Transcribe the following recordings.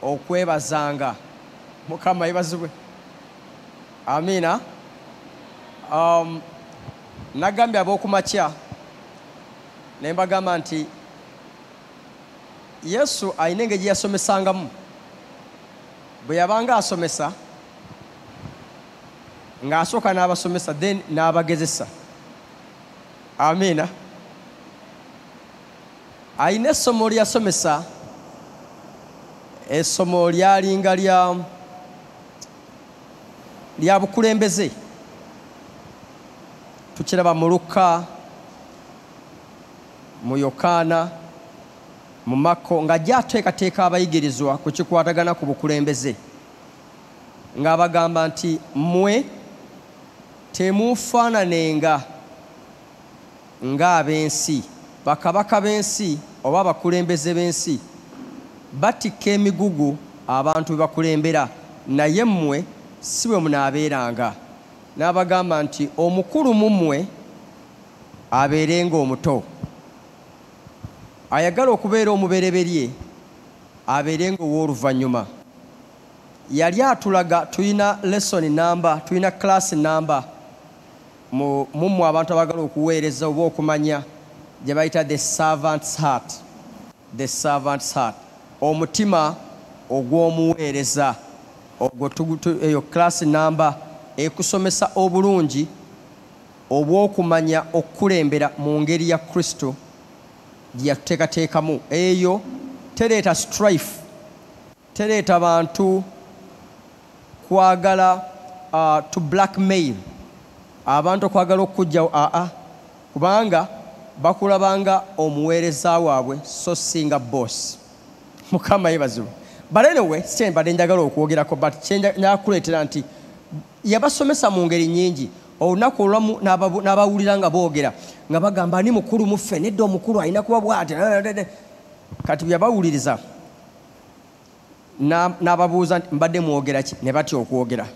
okwebazanga. Mukama ibazibwe. Amina. Nagambye ab'okumakya ne mbagamba nti Yesu ayina engeri yasomesangamu. Bwe yabanga asomesa ng'asooka n'abasomesa then n'abagezesa. Amina. Ayina essomo lyasomesa, essomo lyalinga lya bukulembeze. Tukiraba mu Luka, mu Yokaana, mu Mako nga gy'ateekateeka abayigirizwa ku kikwatagana ku bukulembeze. Ng'abagamba nti mmwe temufaananenga ng'ab'ensi. Bakabaka b'ensi oba abakulembeze b'ensi batikka emigugu abantu be bakulembera, naye mmwe si bwe munaabeeranga. N'abagamba nti omukulu mu mmwe abeerenga omuto, ayagala okubeera omubereberye abeerenga ow'oluvannyuma. Yali atulaga tulina lesson number, tulina class number mu abantu abagala okuweereza oba okumanya gye bayita the servant's heart. The servant's heart, omutima ogw'omuweereza. Ogwo eyo class number ekusomesa obulungi obw'okumanya okukulembera mu ngeri ya Kristo gye yatuteekateekamu. Eyo tereeta strife, tereeta bantu kwagala to blackmail, abantu okwagala okujjawo. Kubanga bakulabanga omuweereza waabwe so singa boss. Mukama yebazibwe. But anyway, mbadde njagala okwogerako, but kyenjakuleetera nti yabasomesa mu ngeri nnyingi. Olunaku olwamu n'abawulira nga boogera nga bagamba ani mukulu muffe, nedda omukulu alina kuba bw'ati. Kati bwe yabawuliriza n'ababuuza nti mbadde mwogera ki? Ne batya okwogera,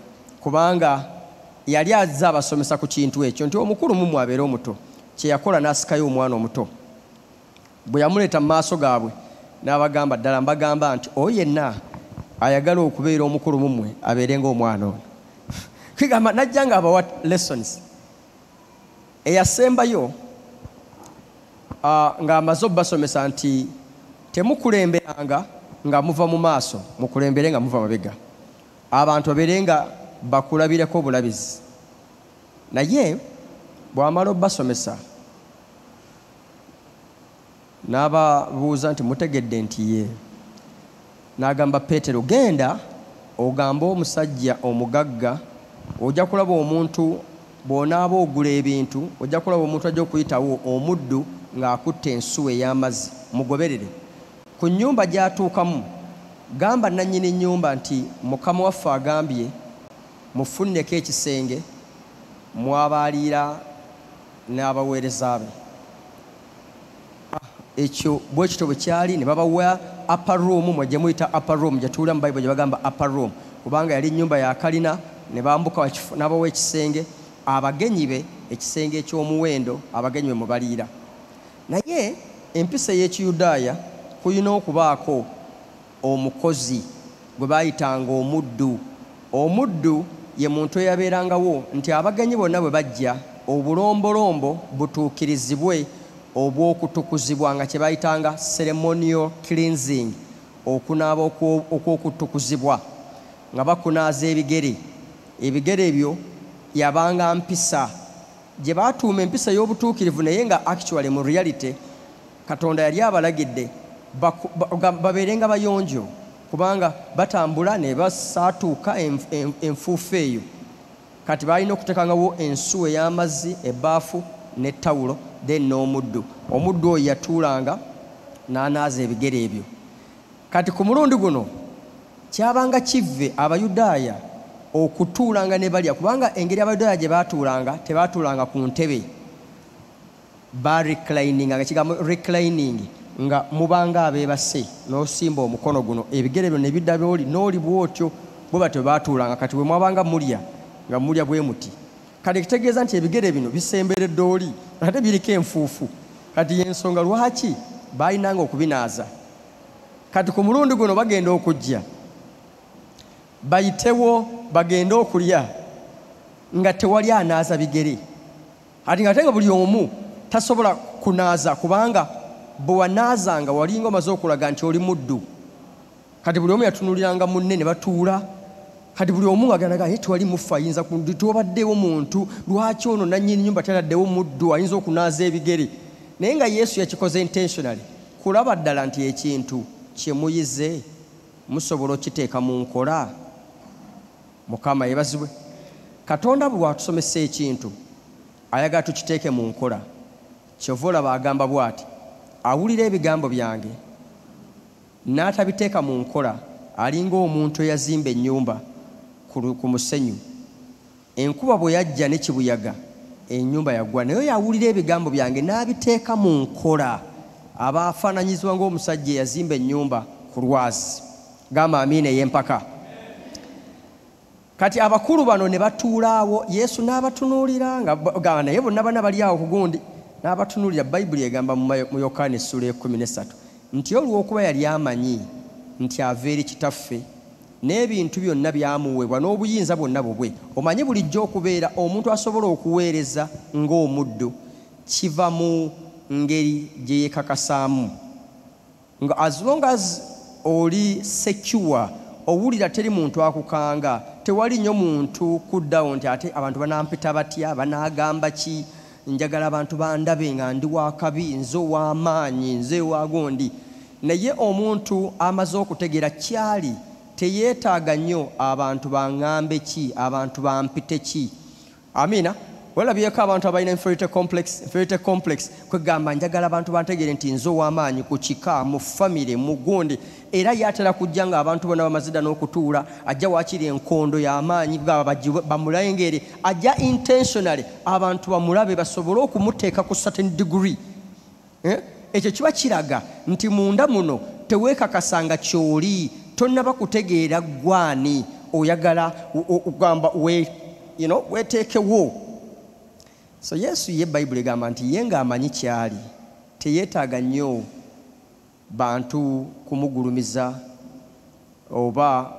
kubanga yali azze abasomesa ku kintu ekyo nti omukulu mumwe abeere omuto. Kye yakola n'asikayo omwana omuto. Bwe yamuleeta mu maaso gaabwe n'abagamba ddala mbagamba nti oyo yenna ayagala okubeera omukulu mumwe abeerenga omwana ono. Kigamba najja nga abawa lessons. Eyasembayo ng'amaze obbasomesa nti temukulemberanga nga muva mu maaso, mukulembere nga muva mabega. Abantu babeerenga bakulabireko obulabizi. Naye bw'amala obbasomesa n'ababuuza nti mutegedde nti ye. N'agamba Peetero, genda ogamba omusajja omugagga, ojja kulaba omuntu bw'onaaba ogula ebintu, ojja kulaba omuntu ajja okuyitawo omuddu ng'akutte ensuwa ey'amazzi, mugoberere. Ku nnyumba gy'atuukamu gamba nannyini nnyumba nti Mukama waffe agambye mufunneko ekisenge mw'abaaliira n'abaweereza be. Ekyo bwe kityo bwe kyali, ne babawa upper room, mwe gye muyita upper room, gye tuwulira mu Bayibuli gye bagamba upper room, kubanga yali nnyumba ya kalina. Ne bambuka n'abawa ekisenge abagenyi be, ekisenge eky'omuwendo abagenyi be mwe baliira. Naye empisa y'Ekiyudaaya kulina okubaako omukozi gwe baayitanga omuddu. Omuddu ye muntu eyabeerangawo nti abagenyi bonna bwe bajja obulombolombo butuukirizibwe obw'okutukuzibwa, nga kye bayitanga ceremonial cleansing, okunaaba okw'okutukuzibwa, nga bakunaaza ebigere. Ebigere ebyo yabanga mpisa gye baatuuma empisa y'obutuukirivu, naye nga actually mu reality Katonda yali abalagidde babeerenga bayonjo, kubanga batambula ne basaatuuka enfuufu eyo. Kati balina okuteekangawo ensuwa ey'amazzi, ebbaafu n'ettawulo, then n'omuddu. Omuddu oyo yatuulanga n'anaaza ebigere ebyo. Kati ku mulundi guno kyabanga kivve Abayudaaya okutuulanga ne balya, kubanga engeri Abayudaaya gye baatuulanga, tebaatuulanga ku ntebe, reclining, nga kigambo reclining, nga mubanga abeebase n'osimba omukono guno, ebigere byo ne bidda n'oli bw'otyo, bwe batyo baatuulanga. Kati bwe mwabanga mulya nga mulya bwe muti. Kati kitegeeza nti ebigere bino bisemberedde oli, ate biriko enfuufu. Kati y'ensonga lwaki baalinanga okubinaaza. Kati ku mulundi guno bagenda okujja bayitewo bagende okulya nga tewali anaaza bigere. Ati nga tenga buli omu tasobola kunaaza kubanga bwe wanaazanga walinga omaze okulaga nti oli muddu. Kati buli omu yatunuliranga munne ne batuula. Kati buli omu aganaga tewali mufu ayinza tubaddewo muntu lwaki ono nannyini nnyumba taladdewo muddu ayinza okunaaza ebigere. Naye nga Yesu yakikoze intentionally kulaba ddala nti ekintu kye muyize musobola okiteeka mu nkola. Mukama yebazibwe. Katonda bwe watusomesa ekintu ayagala tukiteeke mu nkola. Kyova olaba agamba bw'ati, awulira ebigambo byange n'atabiteeka mu nkola alinga omuntu eyazimba ennyumba ku musenyu. Enkuba bwe yajja ne kibuyaga ennyumba yagwa, naye yawulira ebigambo byange n'abiteeka mu nkola aba afaananyizibwa ng'omusajja eyazimba ennyumba ku lwazi. Gamba amiina ey'empaka. Kati abakulu bano ne batuulaawo, Yesu n'abatunuulira nga naye bonna bana bali awo ku gundi n'abatunuulira. Bayibuli egamba mu Yokaana essula 13 nti olw'okuba yali amanyi nti ava eri Kitaffe n'ebintu byonna byamuweebwa n'obuyinza bwonna bubwe. Omanyi bulijjo okubeera omuntu asobola okuweereza ng'omuddu kiva mu ngeri gye yeekakasaamu. Nga as long as oli secure, owulira teri muntu akukanga, tewali nnyo muntu kuddawo nti ate abantu banampita batya, banaagamba ki, njagala abantu bandabe nga ndi wakabi, nze ow'amaanyi, nze wagondi. Naye omuntu amaze okutegeera kyali teyeetaaga nnyo abantu baŋŋambe ki, abantu bampite ki. Amiina. Walabyeko abantu abalina inferiority complex kwegamba njagala abantu bantegeere nti nze ow'amaanyi ku kika, mu famire, mu gundi. Era yatera kujja nga abantu bonna bamazidda n'okutuula, ajja waakiri enkondo y'amaanyi bamulengere, ajja intentionally abantu bamulabe basobole okumuteeka ku certain degree. Ekyo kiba kiraga nti munda muno teweekakasanga kyoli, tonnaba kutegeera gwani oyagala okugamba weeteekewo. So Yesu ye Bayibuli egamba nti ye ng'amanyi kyali teyeetaaga nnyo bantu kumugulumiza oba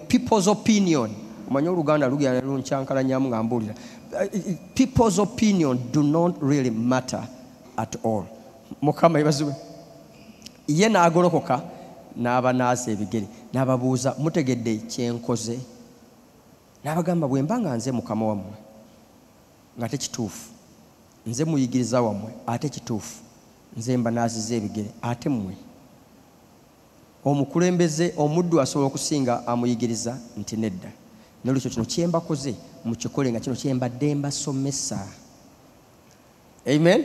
people's opinion. Omanyi Oluganda lugenda lunkyankalanyamu nga mbuulira. People's opinion do not really matter at all. Mukama yebazibwe. Ye n'agolokoka n'abanaaza ebigere n'ababuuza mutegedde kyenkoze? N'abagamba bwe mba nga nze mukama wammwe nga tekituufu, nze muyigiriza wammwe ate kituufu, nze mba naaziza ebigere ate mmwe. Omukulembeze omuddu asobola okusinga amuyigiriza nti nedda, n'olwekyo kino kye mbakoze mukikole nga kino kye mbadde mbasomesa. Amen.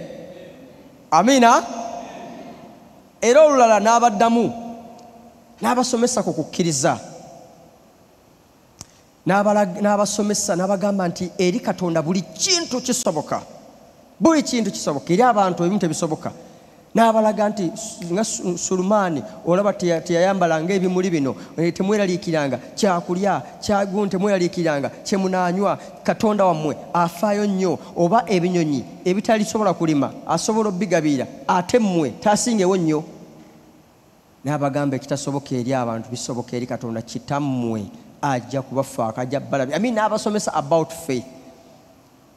Amiina. Era olulala n'abaddamu n'abasomesa ku kukkiriza, n'abasomesa n'abagamba nti eri Katonda buli kintu kisoboka, buli kintu kisoboka, eri abantu ebimu tebisoboka. N'abalaga nti nga Sulumaani olaba teyayambalanga ebimuli bino, temweraliikiranga kyakulya kyagundi, temweraliikiranga kyemunaanywa. Katonda wammwe afaayo nnyo, oba ebinyonyi ebitalisobola kulima asobola obbigabira, ate mmwe taasingewo nnyo. N'abagamba ekitasoboka eri abantu bisoboka eri Katonda kitammwe ajja kubafaako, ajja balabye. N'abasomesa about faith.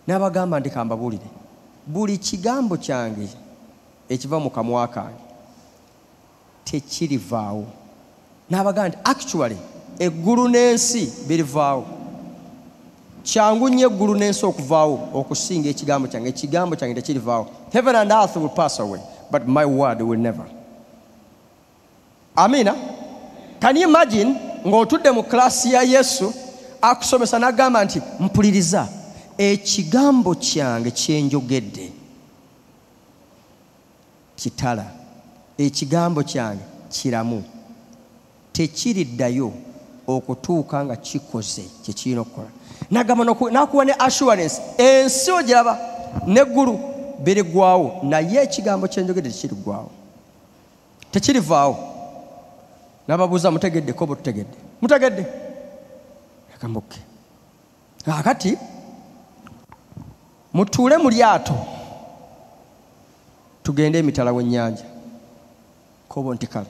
N'abagamba ndi kambabuulire, buli kigambo kyange ekiva mu kamwa kange tekirivaawo. N'abagamba nti actually eggulu n'ensi birivaawo. Kyangu nnyo eggulu n'ensi okuvaawo okusinga ekigambo kyange. Ekigambo kyange tekirivaawo. Heaven and earth will pass away but my word will never. Amina. Can you imagine ng'otudde mu klasi ya Yesu akusomesa n'agamba nti mpuliriza, ekigambo kyange kye njogedde kitala, ekigambo kyange kiramu, tekiriddayo okutuuka nga kikoze kye kirina okukola. N'agamba n'akuwa ne assurance, ensi ogiraba n'eggulu birigwawo, naye ekigambo kye njogedde tekiriggwawo, tekirivaawo. N'ababuuza mutegedde ko butegedde? Mutegedde? Agamba okay. Akati mutuule mu lyato tugende emitala w'ennyanja. Kobo nti kale.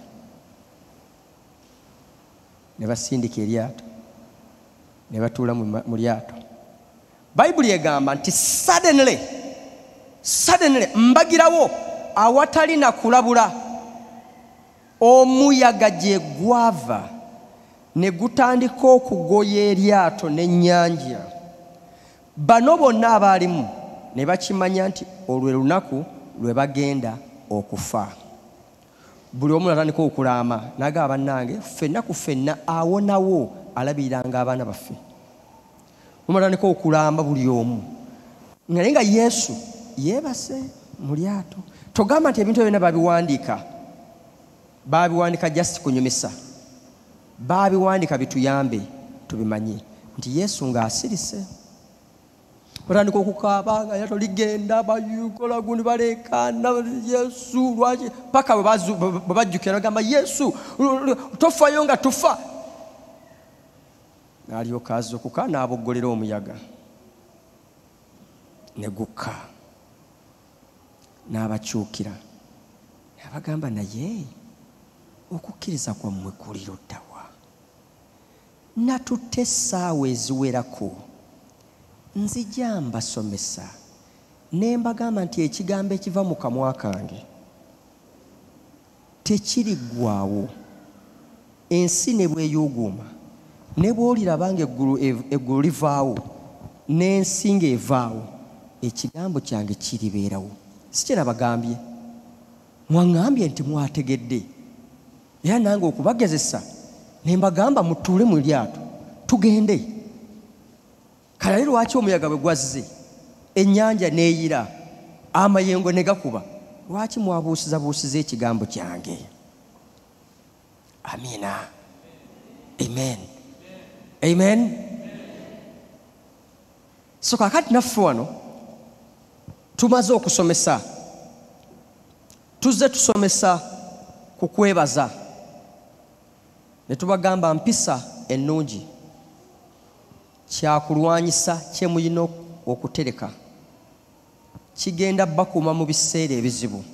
ne basindika eryato ne batuula mu lyato. Bayibuli egamba nti suddenly mbagirawo awatali na kulabula omuyaga gye gwava ne gutandika okugoya eryato n'ennyanja. Bano bonna abaalimu ne bakimanya nti olwe lunaku lwe bagenda okufa. Buli omu natandika okulaama n'agamba bannange ffenna ku ffenna awonawo alabiriranga abaana baffe. Mumatandika okulaamba buli omu. Naye nga Yesu yeebase mu lyato. Togamba nti ebintu byonna babiwandika just kunyumisa. Babiwandika bituyambe tubimanye nti Yesu ng'asirise. Batandika okukaaba nga eryato ligenda bayukola gundi baleekaana Yesu lwaki paka bwe bajjukira bagamba Yesu tofayo nga tufa. N'alyoka azza okuka n'aboggolera omuyaga ne gukka n'abakyukira n'abagamba naye okukkiriza kwammwe kuli luddawa? Natutte essaawa eziwerako nzija mbasomesa ne mbagamba nti ekigambo ekiva mu kamwa kange tekiriggwaawo. Ensi ne bweyuuguuma ne bw'olirabanga eggulu livaawo n'ensi ng'evaawo, ekigambo kyange kiribeerawo. Si kye nabagambye? Mwaŋŋambye nti mwategedde. Era nange okubagezesa ne mbagamba mutuule mu lyato tugende. Kale lwaki omuyaga bwe gwazze ennyanja neeyira amayengo ne gakuba? Lwaki mwabuusizabuusiza ekigambo kyange? Amiina. Amen. Amen. So kakati naffe wano tumaze okusomesa, tuzze tusomesa ku kwebaza ne tubagamba mpisa ennungi kyakulwanyisa kye muyina okutereka, kigenda bakuuma mu biseera ebizibu,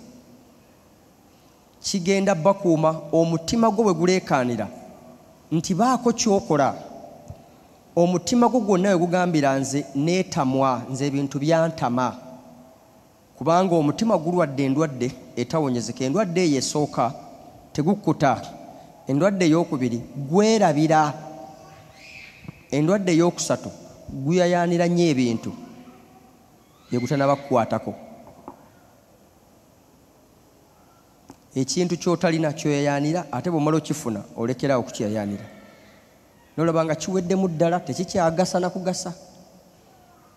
kigenda bakuuma omutima gwo bwe guleekaanira nti baako kyokola. Omutima gwo gwonna we gugambira nze neetamwa, nze ebintu byantama. Kubanga omutima gulwadde endwadde etawonyezeka. Endwadde eyo esooka tegukkuta, endwadde ey'okubiri gwerabira, endwadde ey'okusatu guyayaanira nnyo ebintu bye gutanaba kukwatako. Ekintu ky'otalina kyoyayaanira ate bw'omala okifuna olekerawo okukiyayaanira. N'olaba nga kiweddemu ddala tekikyagasa na kugasa.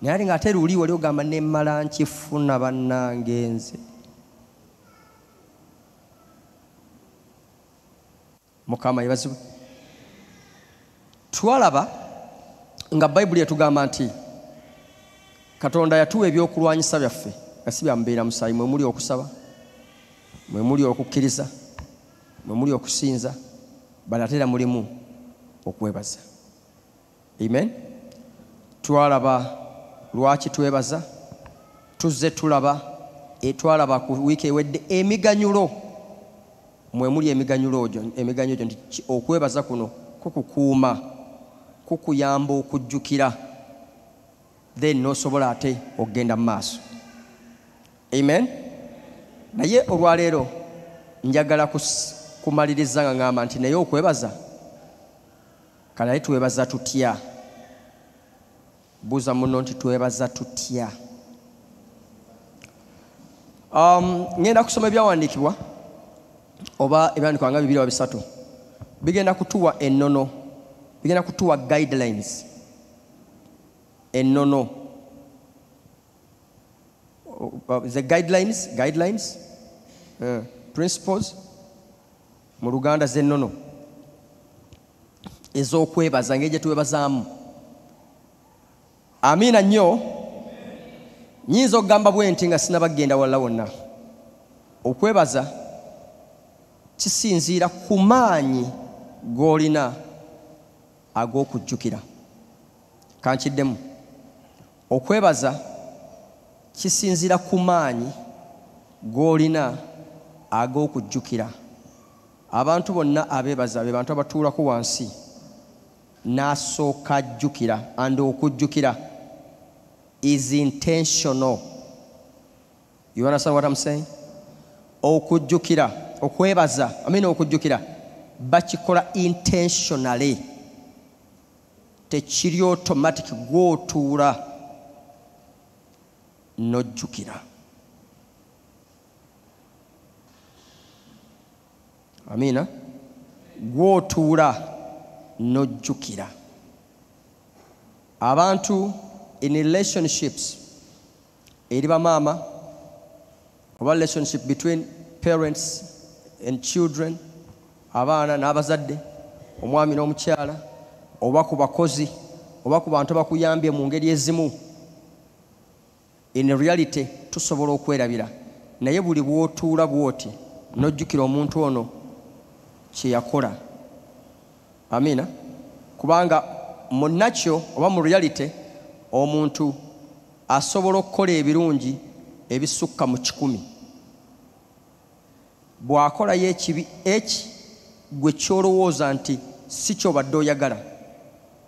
Naye ate ng'ate luli wali ogamba ne mmala nkifuna bannange nze. Mukama yebazibwe. Twalaba nga Bayibuli etugamba nti Katonda yatuwa ebyokulwanyisa byaffe nga si bya mbeera musaayi, mwe muli okusaba, mwe muli okukkiriza, mwe muli okusinza, balatera mulimu okwebaza. Amen. Twalaba lwaki twebaza, tuzze tulaba twalaba ku wiiki ewedde emiganyulo, mwe muli emiganyulo egyo nti okwebaza kuno kukukuuma, kukuyamba okujjukira, then n'osobola ate okugenda mu maaso. Amen. Naye olwaleero njagala kumaliriza nga ngamba nti naye okwebaza kale twebaza tutya? Buuza muno nti twebaza tutya? Ngenda kusoma ebyawandiikibwa oba ebyandikwa nga 2 oba 3 bigenda kutuwa ennono, bigenda kutuwa guidelines ennono. The guidelines principles mu Luganda z'ennono ez'okwebaza, ngeri gye twebazaamu. Amiina nnyo. Nyinza okugamba bwe nti nga sinabagenda walla wonna. Okwebaza kisinziira ku maanyi g'olina ag'okujjukira. Kankiddemu. Okwebaza kisinziira ku maanyi g'olina ag'okujjukira. Abantu bonna abeebaza be bantu abatuulako wansi n'asooka ajjukira. And okujjukira is intentional. You understand what I'm saying? Okujjukira, okwebaza, okujjukira bakikola intentionally. Tekiri automatic gw'otuula n'ojjukira. Amina. Gw'otuula n'ojjukira. Abantu in relationships, eri bamaama, oba relationship between parents and children, abaana n'abazadde, omwami n'omukyala, oba ku bakozi, oba ku bantu bakuyambye mu ngeri ezimu, in reality tusobola okwerabira. Naye buli bw'otuula bw'oti n'ojjukira omuntu ono kye yakola. Amina. Kubanga mu nakyo oba mu reality omuntu asobola okukola ebirungi ebisukka mu 100. Bw'akolayo ekibi gwe kyolowooza nti si kyobadde oyagala,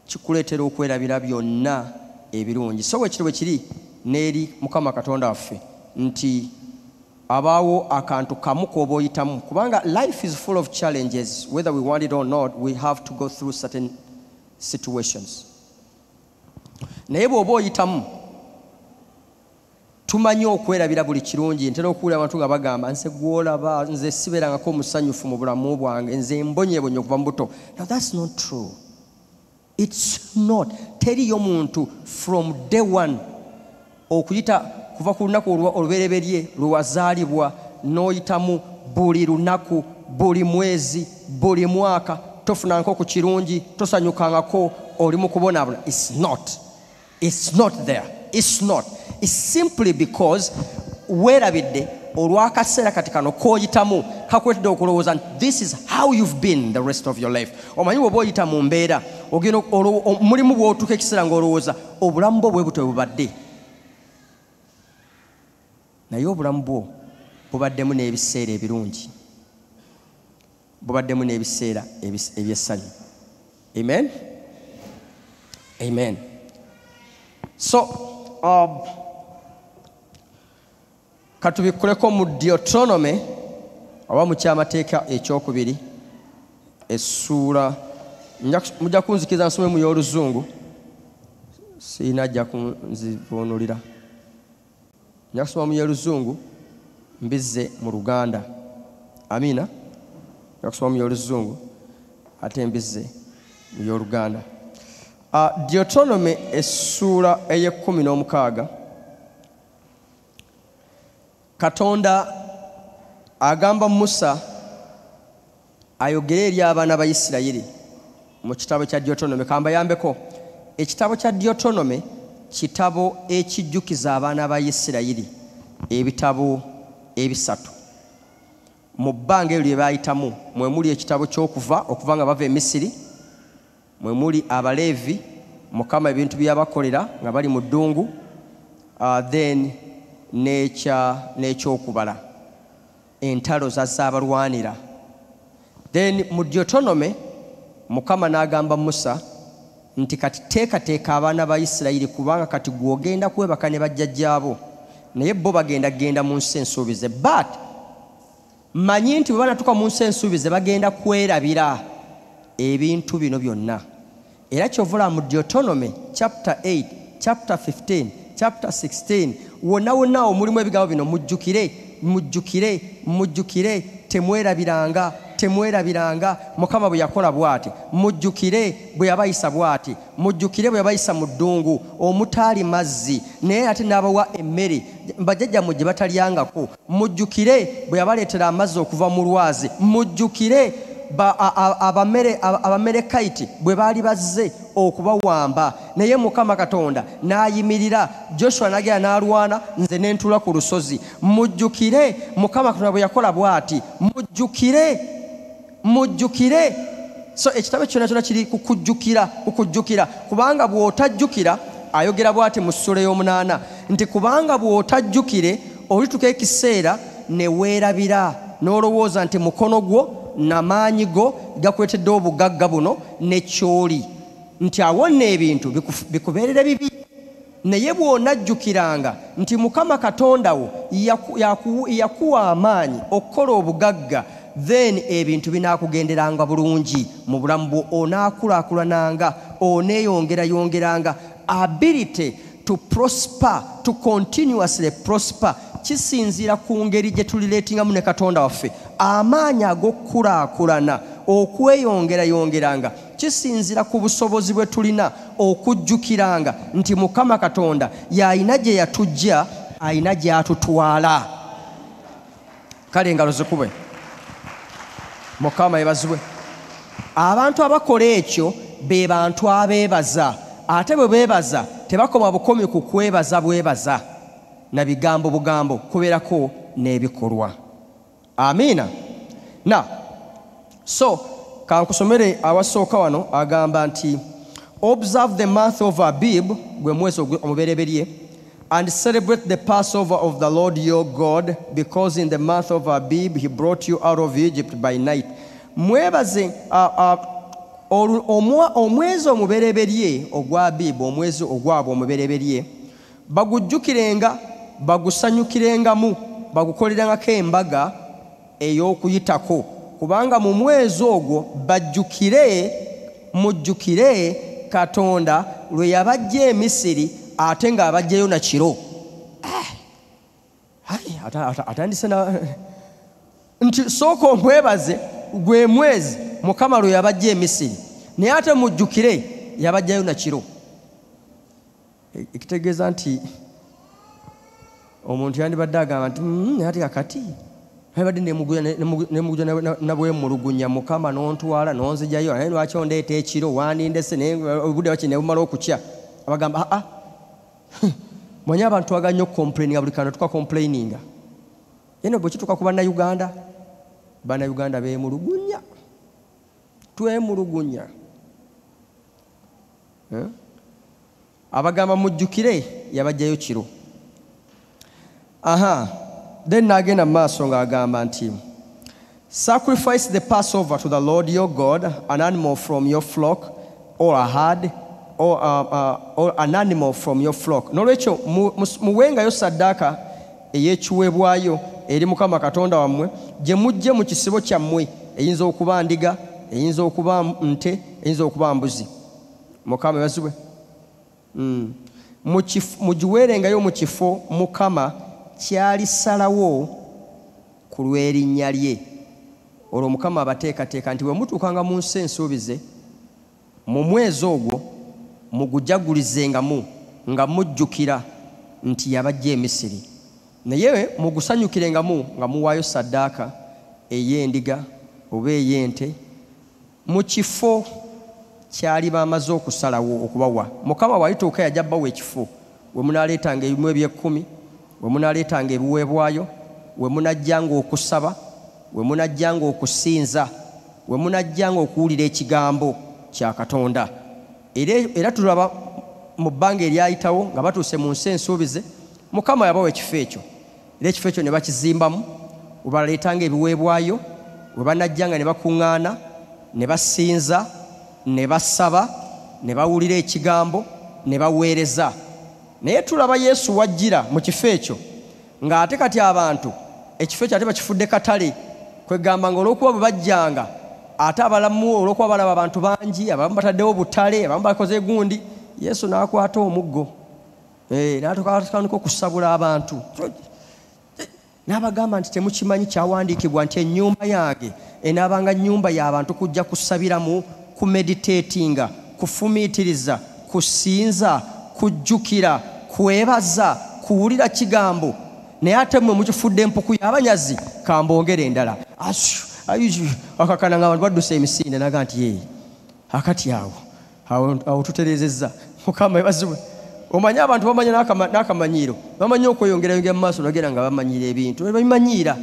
kikuleetera okwerabira byonna ebirungi. So ekiro bwe kiri n'eri Mukama Katonda waffe nti abaawo akantu kamu k'oba oyitamu, kubanga life is full of challenges. Whether we want it or not, we have to go through certain situations. Naye bw'oba oyitamu, tumanyi okwerabira buli kirungi. Ntera okuwulira abantu nga bagamba nze gw'olaba nze sibeerangako musanyufu mu bulamu bwange, nze mbonyeebonye okuva mu buto. Now that's not true. It's not. Teriyo muntu from day one okuyita kuva ku lunaku olubereberye lwe wazaalibwa n'oyitamu buli lunaku, buli mwezi, buli mwaka tofunangako ku kirungi, tosanyukangako, oli mu kubonaabona. It's not. It's not there. It's not. It's simply because weerabidde olw'akaseera kati kano k'oyitamu kakuletedde okulowooza nti this is how you've been the rest of your life. Omanyi bw'oba oyita mu mbeera ogenda mulimu bw'otuuka ekiseera ng'olowooza obulamu bwo bwe butyo bubadde. Naye obulamu bwo bubaddemu n'ebiseera ebirungi, bubaddemu n'ebiseera ebyessanyu. Amen? Amen. So, katubikuleko mu Deuteronomy oba mu kyamateeka ekyokubiri essuula, mujja kunzikiriza nsome mu y'Oluzungu, siina ajja kunzivuunulira. Nja kusoma mu y'Oluzungu mbizze mu Luganda. Amina. Nja kusoma mu y'Oluzungu ate mbizze mu y'Oluganda. Deuteronomy essuula ey'16. Katonda agamba Musa ayogere eri abaana ba Isirayiri mu kitabo kya Deuteronomy. Kambayambeko, ekitabo kya Deuteronomy kitabo ekijjukiza abaana ba Isirayiri ebitabo ebisatu mu bbanga eryo lye baayitamu. Mwe muli ekitabo ky'okuva, okuva nga bava e Misiri, mwe muli Abaleevi, Mukama ebintu bye yabakolera nga bali mu ddungu, then n'ekyokubala, entalo zazaabalwanira. Then mu Deuteronomy Mukama n'agamba Musa nti kati teekateeka abaana ba Isirayiri, kubanga kati gw'ogenda kwebaka ne bajjajjaabo, naye bo bagenda mu nsi ensuubize. But manyi nti bwe banatuuka mu nsi ensuubize bagenda kwerabira ebintu bino byonna. Era kyovula mu Deuteronomy chapter 8, chapter 15, chapter 16, wonna mulimu ebigambo bino: mujjukire, mujjukire, mujjukire, temwerabiranga, temwerabiranga. Mukama bwe yakola bw'ati, mujjukire bwe yabayisa bw'ati, mujjukire bwe yabayisa mu ddungu omutaali mazzi, naye ate n'abawa emmere bajjajjammwe gye batalyangako, mujjukire bwe yabaleetera amazzi okuva mu lwazi, mujjukire Abamerekaiti bwe baali bazze okubawamba, naye Mukama Katonda n'ayimirira, Joshua n'agenda n'alwana, nze ne ntuula ku lusozi. Mujjukire Mukama Katonda bwe yakola bw'ati, mujjukire, mujjukire. So ekitabo kyonna kiri kukujjukira, kubanga bw'otajjukira, ayogera bw'ati mu ssuula y'omunaana nti kubanga bw'otajjukire olituuka ekiseera ne weerabira n'olowooza nti mukono gwo n'amaanyi go gakuletedde obugagga buno ne kyoli. nti awonna ebintu bikubeerera bibi naye bw'onajjukiranga nti Mukama Katonda wo yakuwa amaanyi okukola obugagga then ebintu binaakugenderanga bulungi mu bulamu bwo onaakulaakulananga oneeyongerayongeranga ability to prosper to continuously prosper kisinziira ku ngeri gye tulireetingamu ne Katonda waffe amaanyi ag'okukulaakulana okweyongerayongeranga kisinziira ku busobozi bwe tulina okujjukiranga nti Mukama Katonda y'alina gye yatujja alina gy'atutwala. Kale engalo zikube. Mukama yebazibwe. Abantu abakola ekyo be bantu abeebaza ate bwe beebaza tebakoma bukomi ku kwebaza bwebaza na bigambo bugambo kubeerako n'ebikolwa. Amiina. Na so kankusomere awasooka wano agamba nti observe the month of Abib gwe mwezi omubereberye and celebrate the Passover of the Lord your God because in the month of Abib he brought you out of Egypt by night. Mwebaze omwezi omubereberye ogwa Abib omwezi ogwabo omubereberye bagujjukirenga bagusanyukirengamu bagukolerangako embaga ey'okuyitako kubanga mu mwezi ogwo mujjukire Katonda lwe yabajja e Misiri ate ng'abajjayo na kiro. Atandise na nti sooka omwebaze gwe mwezi Mukama lwe yabajja e Misiri naye ate mujjukire yabajjayo na kiro. Ekitegeeza nti omuntu yandibadde agamba nti ate kakati abadde nemuguja nabwemulugunya Mukama n'ontwala n'onzijayo naye lwaki ondeeta ekiro wandindese obudde baki ne bumala okukya abagamba mwenye abantu twaga nnyo complaininga buli kantu tukakomplaininga yeno bwe kituuka ku bannayuganda beemulugunya twemulugunya abagamba mujjukire yabajjayo kiro. Then nagenda maaso ng'agamba nti sacrifice the Passover to the Lord your God, an animal from your flock or a herd or an animal from your flock. Nolwekyo muwengayo saddaaka ey'ekiweebwayo eri Mukama Katonda wammwe gye mujje mu kisibo kyammwe eyinza okuba ndiga eyinza okuba nte eyinza okuba mbuzi. Mukama ebazibwe. Mugiweerengayo mu kifo Mukama kyalisalawo ku lw'erinnya lye. Olwo Mukama abateekateeka nti bwe mutuukanga mu nsi ensuubize mu mwezi ogwo mugujagulizengamu nga mujjukira nti yabajja e Misiri naye mugusanyukirengamu nga muwaayo saddaaka ey'endiga oba ey'ente mu kifo kyali bamaze okusalawo okubawa. Mukama bw'alituuka yajja bawa ekifo we munaaleetanga ebimu eby'ekkumi we munaaleetanga ebiweebwayo we munajjanga okusaba we munajjanga okusinza we munajjanga okuwulira ekigambo kya Katonda. Era tulaba mu bbanga eryayitawo nga batuuse mu nsi ensuubize Mukama yabawa ekifo ekyo era ekifo ekyo ne bakizimbamu we baleetanga ebiweebwayo we banajjanga ne bakuŋŋaana ne basinza ne basaba ne bawulira ekigambo ne baweereza. Naye tulaba Yesu wajjira mu kifo ekyo ng'ate kati abantu ekifo ekyo ate bakifudde katale kwegamba ng'olwokuba bwe bajjanga ate abalamu olwokuba balaba abantu bangi abamu bataddewo butale abamu bakoze gundi Yesu n'akwata omuggo n'atandika okusabula abantu n'abagamba nti temukimanyi kyawandiikibwa nti ennyumba yange enaabanga nnyumba y'abantu kujja kusabiramu kumeditatinga kufumiitiriza kusinza kujjukira kwebaza kuwulira kigambo. Naye ate mmwe mukifudde empuku y'abanyazi kambongere endala akakana nga abantu badduse emisinde naga nti akati awo tutereezezza. Mukama ebazibwe. Omanyi abantu bamanya n'akamanyiiro bamanyi okweyongerayongera mu maaso nagera nga bamanyira ebintu babimanyiira.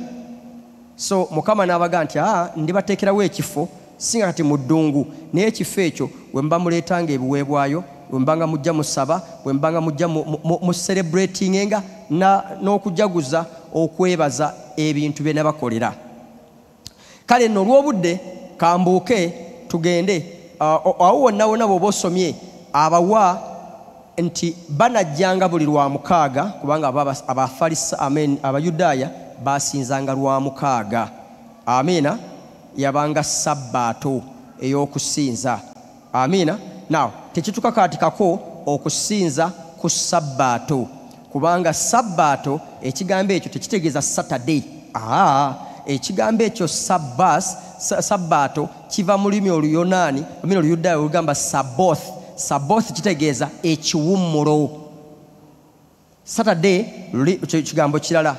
So Mukama n'abaga nti ndibateekerawo ekifo singa kati mu ddungu naye ekifo ekyo we mba muleetanga ebiweebwayo we mbanga mujja musaba we mbanga mujja mu celebratinga n'okujaguza okwebaza ebintu bye nabakolera. Kale nno olw'obudde kambuuke tugende awo wonna wonna bw'oba osomye abawa nti banajjanga buli lwa mukaaga kubanga abayudaaya basinzanga lwa mukaaga. Amiina. Yabanga sabbaato ey'okusinza. Amiina. Now tekitukakaatikako okusinza ku sabbaato kubanga sabbaato ekigambo ekyo tekitegeeza Saturday. Ekigambo ekyo sabbaato kiva mu lulimi Oluyonaani Oluyudaaya olugamba Sabbath. Sabbath kitegeeza ekiwummulo. Saturday kigambo kirala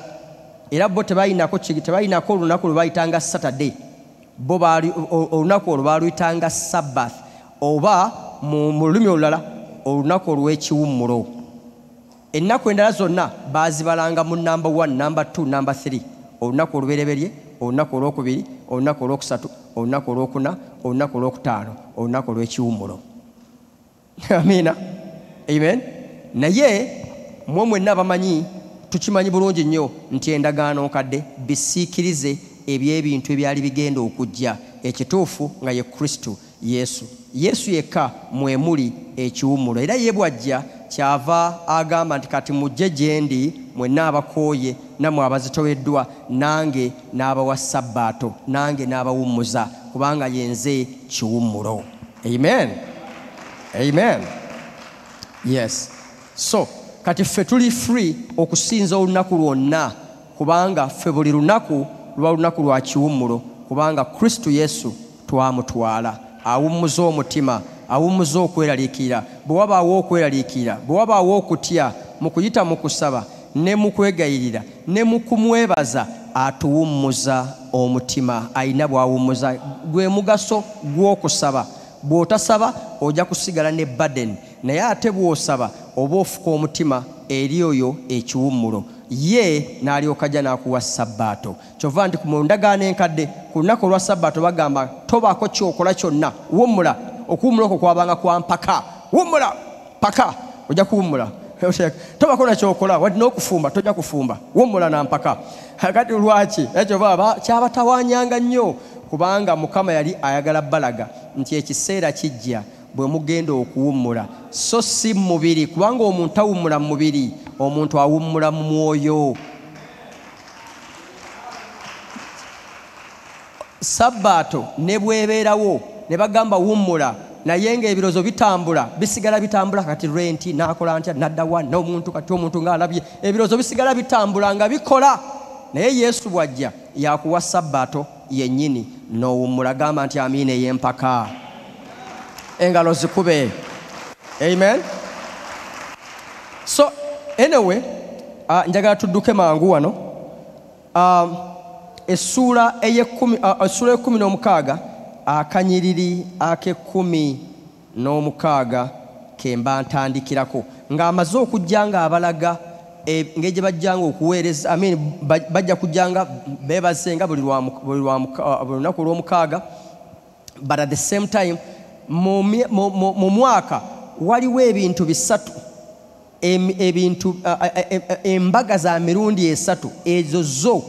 era bo tebayinako olunaku lwe bayitanga Saturday. Bo olunaku olwo baluyitanga Sabbath oba mu lulimi olulala olunaku olw'ekiwummulo. Ennaku endala zonna bazibalanga mu number 1, number 2, number 3. Olunaku olubereberye, olunaku olwokubiri, olunaku olwokusatu, olunaku olwokuna, olunaku olwokutaano, olunaku olw'ekiwummulo. Amiina. Amen. Naye mwe mwenna bamanyi tukimanyi bulungi nnyo nti endagaano nkadde bisiikirize eby'ebintu ebyali bigenda okujja. Ekituufu nga ye Kristo Yesu. Yesu yekka mwe muli ekiwummulo. Era ye bw'ajja kyava agamba nti kati mujje gye ndi mwenna abakooye nammwe abazitoweddwa nange n'abawa sabbaato nange n'abawummuza kubanga yenze kiwummulo. Amen. Amen. Yes. So kati ffe tuli free okusinza olunaku lwonna kubanga ffe buli lunaku luba lunaku lwa kiwummulo kubanga Kristo Yesu twamutwala. Awummuza omutima, awummuza okweraliikirira. Bwe wabaawo okweraliikirira, bwe wabaawo okutya mu kuyita mu kusaba ne mu kwegayirira ne mu kumwebaza atuwummuza omutima. Ayina bw'awummuza. Gwe mugaso gw'okusaba. Bw'otasaba ojja kusigala ne burden naye ate bw'osaba oba ofuka omutima eri oyo ekiwummulo. Ye n'alyoka ajja n'akuwa sabbaato. Kyova nti mu ndagaano enkadde ku lunaku olwa sabbaato bagamba tobaako kyokola kyonna, wummula. Okuwummula okwo kwabanga kwa mpaka. Wummula paka ojja kuwummula. Tobaako na kyokola wadde n'okufumba tojja kufumba. Wummula na mpaka. Kati lwaki ekyo kyabatawanyanga nnyo kubanga Mukama yali ayagala balaga nti ekiseera kijja bwe mugenda okuwummula so si mubiri kubanga omuntu awummula mu mubiri, omuntu awummula mu mwoyo. Sabbaato ne bwebeerawo ne bagamba wummula naye ng'ebirozo bitambula bisigala bitambula. Kati renti n'akola ntya n'addawa n'omuntu kati omuntu ng'alabye ebirozo bisigala bitambula nga bikola. Naye Yesu bw'ajja yakuwa sabbaato yennyini n'owummula. Gamba nti amiina ey'empaka. Engalo zikube. Amen. So anyway njagala tudduke mangu wano. Essula y'ekumi akanyiriri ak'ekumi kemba ntandikirako ng'amaze okujja ng'abalaga ng'egye bajjanga okuweereza. Bajja kujjanga beebazenga buli lunaku olw'omukaaga. But at the same time mu mwaka waliwo ebintu bisatu, embaga za mirundi esatu ezo zo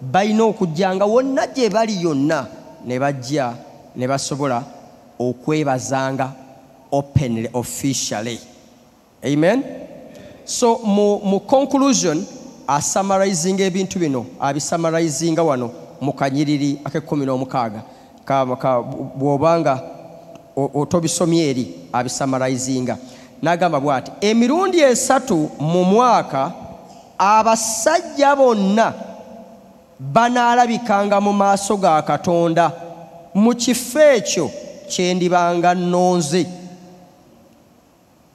balina okujjanga wonna gye bali yonna ne bajja ne basobola okwebazanga openly, officially. Amen. So mu conclusion asummarizing ebintu bino abisummarizinga wano mu kanyiriri ak'ekumi bw'obanga otobisomye eri abisummarizinga n'agamba bw'ati emirundi esatu mu mwaka abasajja bonna banaalabikanga mu maaso ga Katonda mu kifo ekyo kye ndibanga nnonze.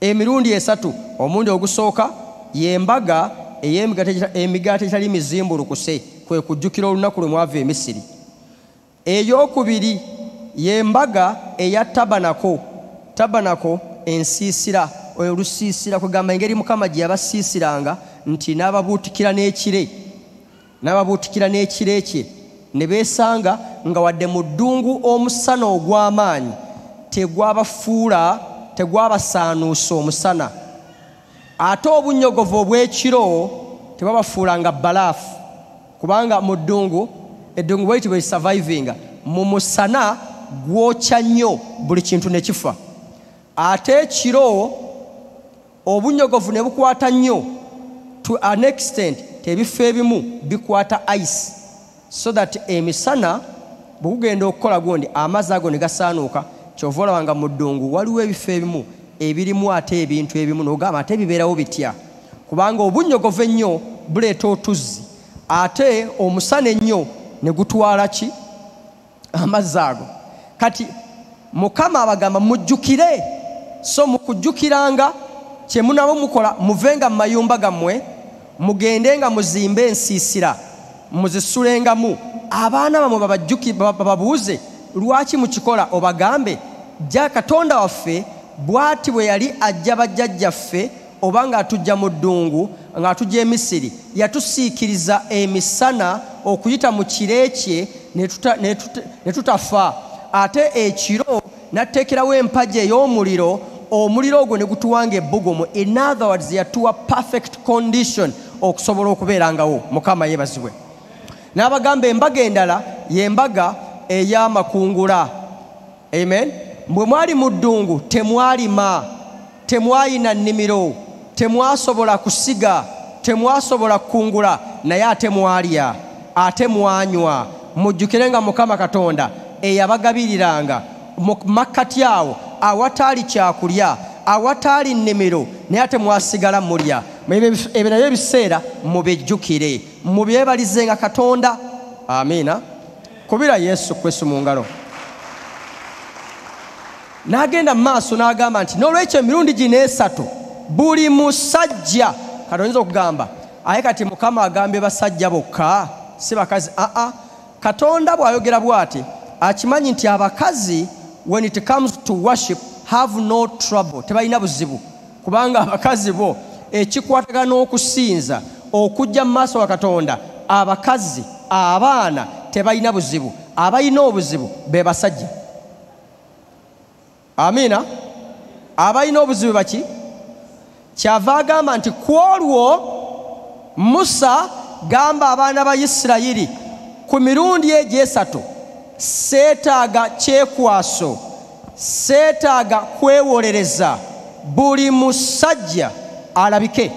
Emirundi esatu, omundi ogusooka y'embaga ey'emigaati etali mizimbulukuse, kwe kujjukira olunaku lwe mwava e Misiri. Eyokubiri y'embaga eya tabanako ensiisira, olusiisira kugamba engeri Mukama gye yabasiisiranga nti n'ababuutikira n'ekire kye ne beesanga nga wadde mu ddungu omusana ogw'amaanyi tegwabasaanuusa omusana, ate obunnyogovu obw'ekiro tebwabafuulanga balaafu kubanga mu ddungu eddungu bw'eyitibwa survivinga mu musana gwokya nnyo buli kintu ne kifa. Ate ekiro obunyogovu ne bukwata nnyo to an extent ebifo ebimu bikwata ice, so that emisana bugenda okukola gundi amazzi ago ne gasaanuuka. Kyova olabanga mu ddungu waliwo ebifo ebimu ebirimu ate ebintu ebimu n'ogamba ate bibeerawo bitya, kubanga obunyogovu ennyo buleeta otuzzi, ate omusana ennyo ne gutwala ki amazzi ago. Kati Mukama abagamba mujjukire, so mu kujjukiranga kye munabo mukola, muvenga mu mayumba gammwe, mugende nga muzimbe ensiisira muzisulengamu. Abaana bamwe bababuuze lwaki mukikola, obagambe jja Katonda waffe bw'ati bwe yali ajja bajjajjaffe oba ng'atujja mu ddungu ng'atujja e Misiri, yatusiikiriza emisana okuyita mu kire kye ne tutafa. Ate ekiro n'atteekerawo empagi ey'omuliro, omuliro ogwo ne gutuwanga ebbugumu. In other words, yatuwa perfect condition okusobola okubeerangawo. Mukama yeebazibwe. N'abagamba embaga endala y'embaga ey'amakungula. Amen. Bwe mwali mu ddungu temwalima, temwayina nnimiro, temwasobola kusiga, temwasobola kukungula, naye ate mwalya, ate mwanywa. Mujjukirenga Mukama Katonda eyabagabiriranga mu makkati awo awataali kyakulya, awataali nnimiro, naye ate mwasigala mulya. Ebyo nabyo ebiseera mubijjukire, mubyebalizenga Katonda. Amiina. Kubira Yesu Kristo mu ngalo. N'agenda mu maaso n'agamba nti n'olwekyo emirundi gino esatu buli musajja, kati oyinza okugamba aye kati Mukama agambye basajja bokka si bakazi. Katonda bw'ayogera bw'ati akimanyi nti abakazi when it comes to worship have no trouble, tebalina buzibu, kubanga abakazi bo ekikwatagana n'okusinza okujja mu maaso wa Katonda, abakazi abaana tebalina buzibu. Abalina obuzibu be basajja. Amiina. Abalina obuzibu baki? Kyava agamba nti ku olwo Musa gamba abaana ba Isirayiri ku mirundi egyo esatu seetaaga kyekwaso, seetaaga kwewolereza, buli musajja alabike.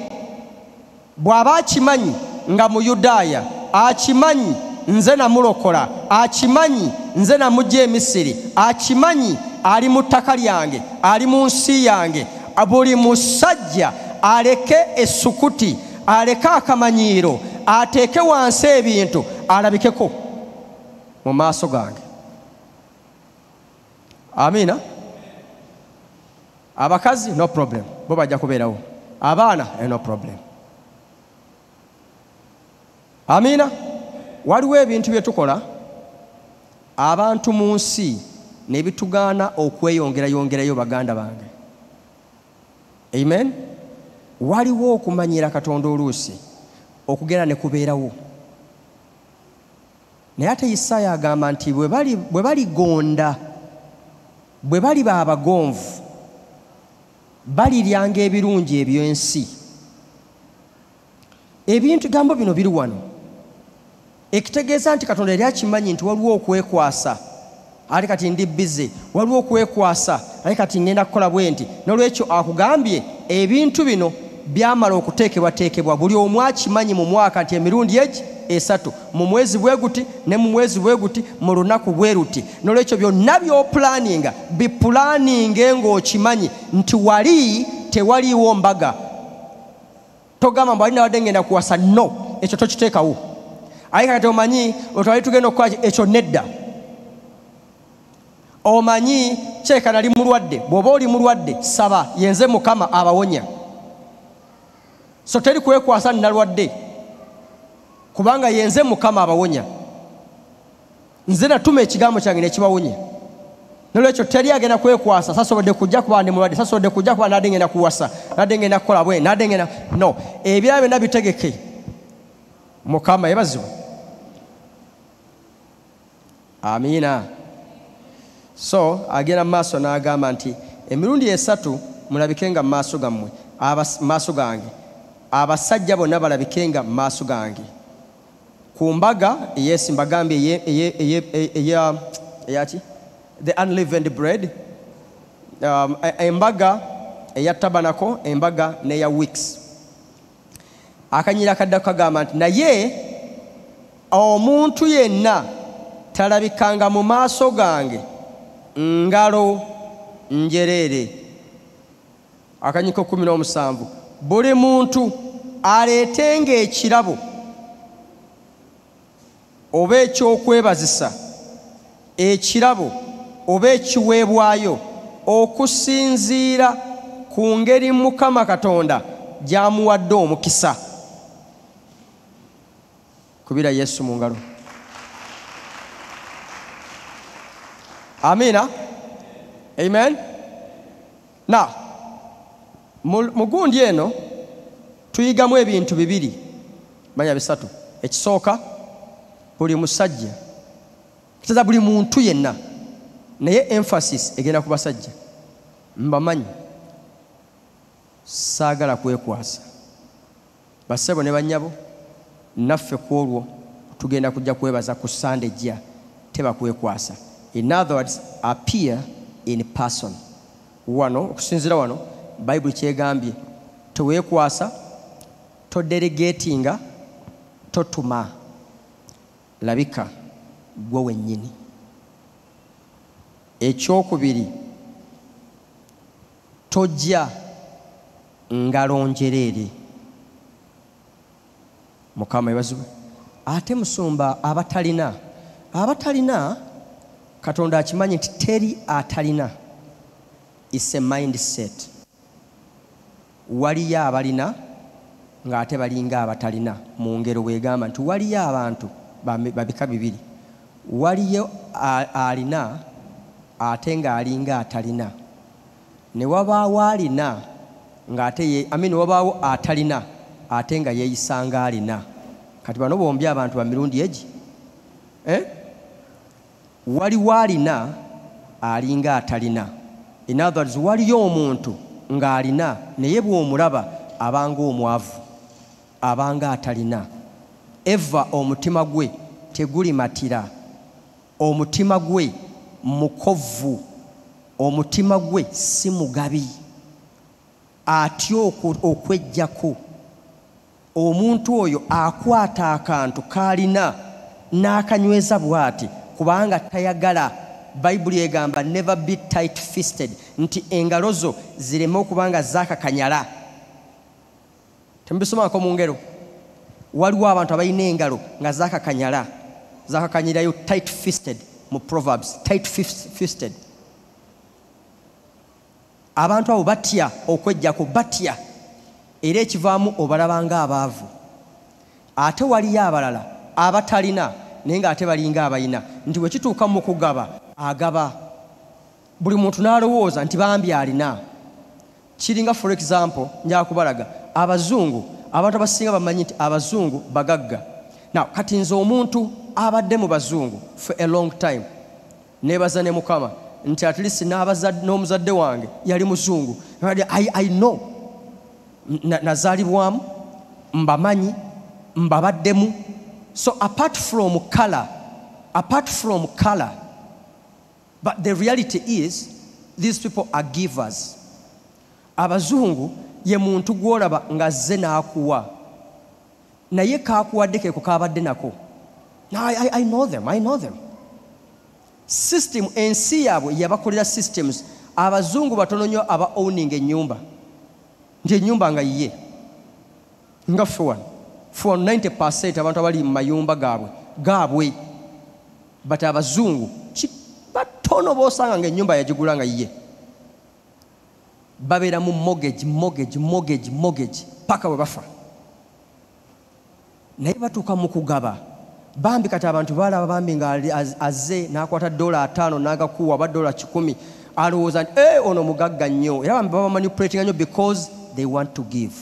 Bw'aba akimanyi nga mu Yudaaya, akimanyi nze namulokola, akimanyi nze namujja e Misiri, akimanyi ali mu ttaka lyange, ali mu nsi yange, buli musajja aleke essukuti, aleke akamanyiiro, ateeke wansi ebintu, alabikeko mu maaso gange. Amiina. Abakazi no problem, bo bajja kubeerawo. Abaana no problem. Amiina. Waliwo ebintu bye tukola abantu mu nsi ne bitugaana okweyongerayongerayo baganda bange. Amen. Waliwo okumanyira Katonda oluusi okugera ne kubeerawo. Naye ate Isaaya agamba nti bwe baligonda, bwe bali abagonvu, baliryanga ebirungi eby'ensi. Ebintu gambo bino biri wano. Ekitegeeza nti Katonda yali akimanyi nti waliwo okwekwasa, ate kati ndi bize, waliwo okwekwasa, ate kati ngenda kukola bwe nti. N'olwekyo akugambye ebintu bino byamala okuteekebwateekebwa, buli omu akimanyi mu mwaka nti emirundi egi esatu, mu mwezi bwe guti ne mu mwezi bwe guti, mu lunaku bwe ruti. N'olwekyo byonna by'opulaninga bipulaninge ng'okimanyi nti wali tewaliiwo mbaga. Togamba mbu alina wadde ngenda kuwasa, no, ekyo tokiteekawo. Aye kati omanyi otwali tugenda okukola ekyo nedda. Omanyi kyeka nali mulwadde, bw'oba oli mulwadde saba yenze Mukama abawonya. So teri kwekwasa nalwadde, kubanga yenze Mukama abawonya. Nze natuma ekigambo kyange nekibawonya. N'olwekyo teri agenda kwekwasa sasobodde kujja kuba ndi mulwadde, sasobodde kujja kuba nadde ngenda kuwasa, nadde ngenda kukola bwe, nadde ngenda, no, ebirala byonna bitegeke. Mukama yebazibwe. Amiina. So agenda mu maaso n'agamba nti emirundi esatu mulabikenga mu maaso gammwe, maaso gange, abasajja bonna balabikenga mu maaso gange. Ku mbaga ey'esimbagambye eyaki the unleavened bread, embaga eya tabanako, embaga neya weeks. Akanyira kadda kagamba nti naye omuntu yenna talabikanga mu maaso gange ngalo njereere. Akanyiko 17 buli muntu aleetenga ekirabo oba ekyokwebazisa, ekirabo oba ekiweebwayo okusinziira ku ngeri Mukama Katonda gy'amuwadde omukisa. Kubira Yesu mu ngalo. Amina. Amen. Now, mugundi eno tuyigamu ebintu bibiri manya bisatu. Ekisooka, buli musajja kitaza buli muntu yenna, naye emphasis egenda ku basajja. Mbamanyi saagala kwekwasa basebo ne banyabo, naffe ku olwo tugenda kujja kwebaza ku Sunday ejja, teba kwekwasa. In other words, appear in person. Wano okusinzira wano Bible kyegambye teweekwasa, todelegatinga, totuma, labika gwe wennyini. Ekyokubiri, tojja ngalo njereere. Mukama ebazibwe. Ate musumba abatalina Katonda akimanyi nti teri atalina. It's a mindset. Waliyo abalina ng'ate balinga abatalina. Mu ngero bwegamba nti waliyo abantu babika bibiri. Waliyo alina ate ng'alinga atalina. Ne wabaawo alina ng'ate wabaawo atalina ate nga yeeyisanga alina. Kati bano bombi abantu ba mirundi egi. Waliwo alina alinga atalina. In other words, waliyo omuntu ng'alina naye bw'omulaba abanga omwavu, abanga atalina. Eva omutima gwe tegulimatira, omutima gwe mukovu, omutima gwe si mugabi, atya okwejjako. Omuntu oyo akwata akantu kalina n'akanyweza bw'ati kubanga tayagala. Bible egamba never be tight fisted, nti engalo zo zireme okubanga zakakanyala. Tembisomako mu ngero. Waliwo abantu abalina engalo nga zakakanyala, zakakanyirayo tight fisted mu Proverbs, tight fisted. Abantu abo batya okwejjako, batya era ekivaamu obalabanga abaavu. Ate waliyo abalala abatalina naye ng'ate balinga abalina, nti bwe kituuka mu kugaba agaba. Buli muntu n'alowooza nti bambi alina. Kiringa for example, njala kubalaga abazungu, abantu abasinga bamanyi nti abazungu bagagga. Now kati nze omuntu abadde mu bazungu for a long time, nebaza ne Mukama nti at least n'omuzadde wange yali muzungu. I know nazaalibwamu, mbamanyi, mbabaddemu. So apart from color, but the reality is these people are givers. Abazungu ye muntu gwolaba nga zze n'akuwa, naye kaakuwadde keeko kaabadde nako. Now I know them. System ensi yaabwe yabakolera systems. Abazungu batono nnyo aba owning ennyumba, nti ennyumba nga yiye nga for 90% abantu abali mu mayumba gaabwe. But abazungu batono bosanga nga ennyumba yagigula nga yiye. Babeera mu mortgage paka bwe bafa. Naye batuuka mu kugaba bambi kati abantu balaba bambi nga azze n'akwata $5 n'agakuwa ba $10, alowooza nti ono mugagga nnyo, era bambi baba manipulating nnyo because they want to give.